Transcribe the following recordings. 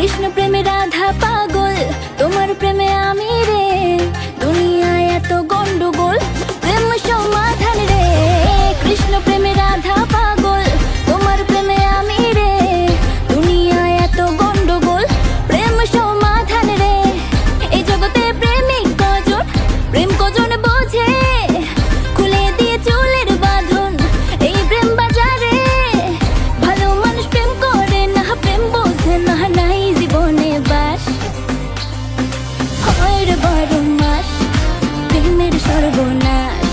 কৃষ্ণ প্রেমে রাধা পাগল, তোমার প্রেমে আমি রে। দুনিয়ায় এত গন্ডগোল, প্রেম সমাধান রে। কৃষ্ণ প্রেমে রাধা পাগল, তোমার প্রেমে আমি রে। দুনিয়ায় এত গন্ডগোল, প্রেম সমাধান রে। এই জগতে প্রেমিক কজন, প্রেম কজন বোঝে। খুলে দিয়ে চুলের বাঁধন এই প্রেম বাজারে। ভালো মানুষ প্রেম করে না, প্রেম বোঝে না, নাই জীবনে বাস। হয় রে বড় মাস প্রেমের সর্বনাশ,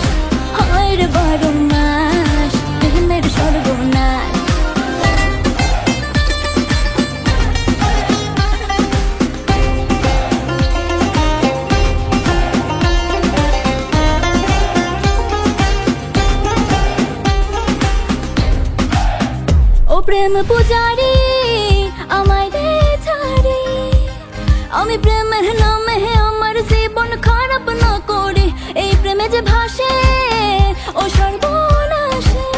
হয় রে বড় মাস প্রেমের সর্বনাশ। ও প্রেম পূজারি আমায় দে ছাড়ি, আমি প্রেমের নামে আমার জীবন খারাপ না করি। এই প্রেমে যে ভাসে ও সর্বনাশে,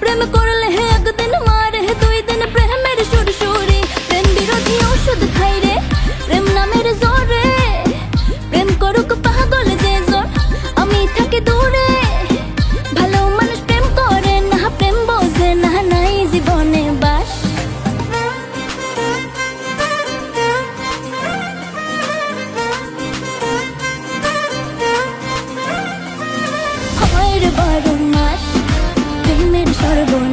প্রেম করলে একদিন মারে, দুই দিন প্রেমের সুরসুরি। প্রেম বিরোধী ওষুধ খাই রে প্রেম নামের জোরে। প্রেম করুক পাগল যে জন, আমি থাকি দূরে। ভালো মানুষ প্রেম করে না, প্রেম বোঝে না, নাই জীবনে বাস। হয় রে বড় মাস প্রেমের সর্বনাশ।